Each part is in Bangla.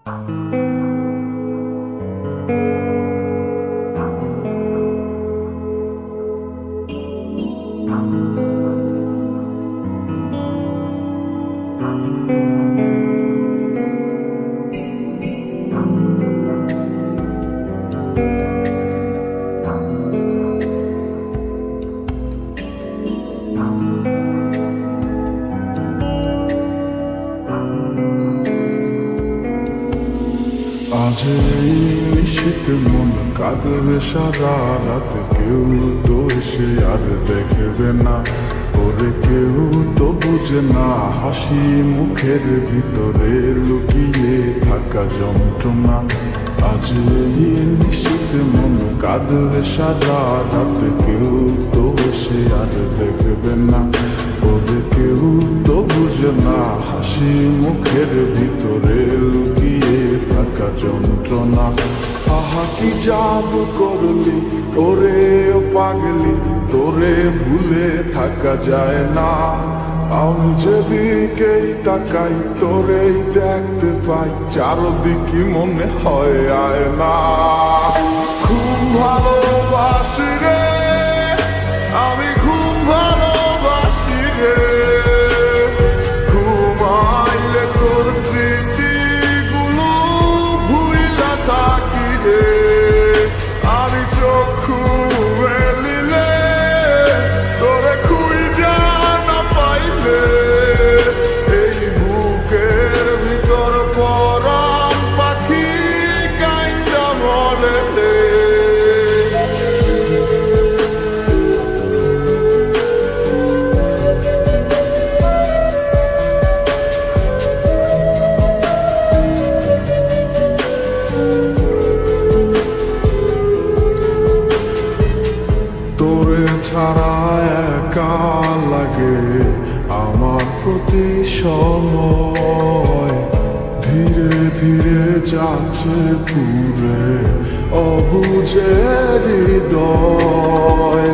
আজ এই নিশীথে মন কাঁদবে সারা রাত, কেউ তো এসে আর দেখবে না, ওরে কেউ তো বুঝে না হাসি মুখের ভিতরে লুকিয়ে থাকা যন্ত্রণা। আজ এই নিশীথে মন কাঁদবে সারা রাত, কেউ তো এসে আর দেখবে না, ওরে কেউ তো বুঝে না হাসি মুখের ভিতরে লুকিয়ে থাকা যন্ত্রণা। আহা কি জাদু করলি ওরে ও পাগলি, তোরে ভুলে থাকা যায় না। আমি যেদিকেই তাকাই তোরেই দেখতে পাই, চারদিকে মনে হয় আয় না। খুব ভালোবাসি রে আমি, খুব ভালোবাসি রে, ঘুমাইলে তোর স্মৃতিগুলো ভুইলা থাকি রে। আমি চক্ষু মেলিলে তোরে খুঁজা না পাইলে, এই বুকের ভিতর পরাণ পাখি কাইন্দা মরে রে। তোরে ছাড়া একা লাগে আমার প্রতি সময়, ধীরে ধীরে যাচ্ছে পুরে অবুঝের হৃদয়।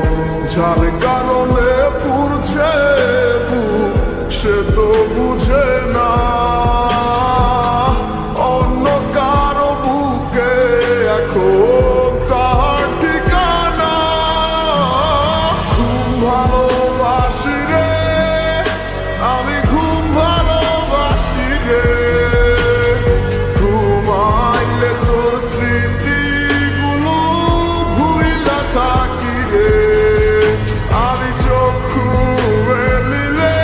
যার কারণে পুরছে বুক সে তো বুঝে না, অন্য কারো বুকে এখন তার ঠিকানা। খুব ভালোবাসি রে আমি, খুব ভালোবাসি রে, ঘুমাইলে তোর স্মৃতিগুলো ভুইলা থাকি রে। আমি চক্ষু মেলিলে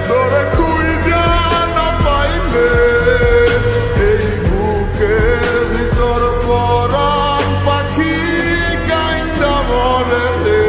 তোরে খুঁজা না পাইলে, এই বুকের ভিতর পরাণ পাখি কাইন্দা মরে রে।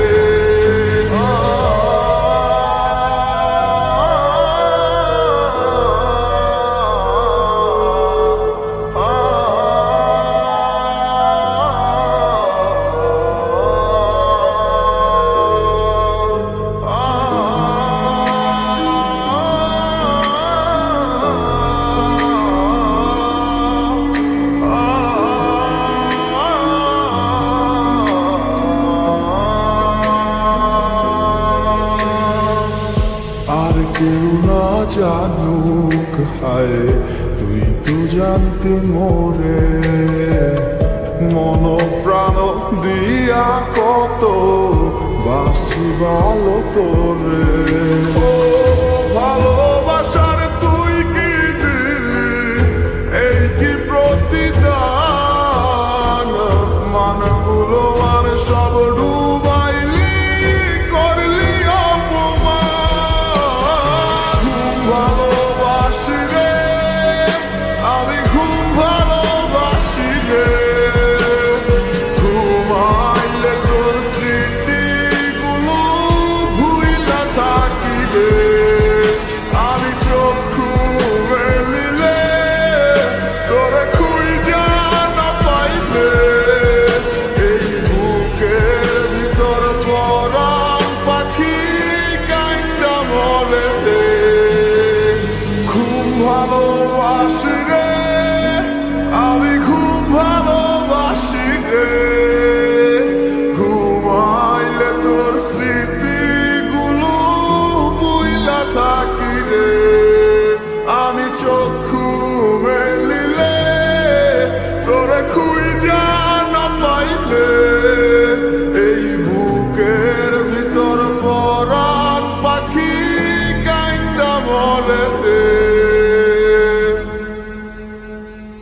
আর কেউ না জানুক হায় তুই তো জানতে মোরে, মন প্রাণ দিয়া কত বাসি ভালো তোরে। ও ভালোবাসার তুই কি দিলি এই কি প্রতিদান, মানগুলো মান সব ডুবাইলি করলি অপমান। খুব ভালোবাসি রে আমি, খুব ভালোবাসি রে, ঘুমাইলে তোর স্মৃতিগুলো ভুইলা থাকি রে। আমি চক্ষু মেলিলে তোরে খুঁজা না পাইলে, এই বুকের ভিতর পরাণ পাখি কাইন্দা মরে রে। খুব ভালোবাসি রে আমি, খুব ভালোবাসি রে, ঘুমাইলে তোর স্মৃতিগুলো ভুইলা থাকি রে। আমি চক্ষু মেলিলে করে রে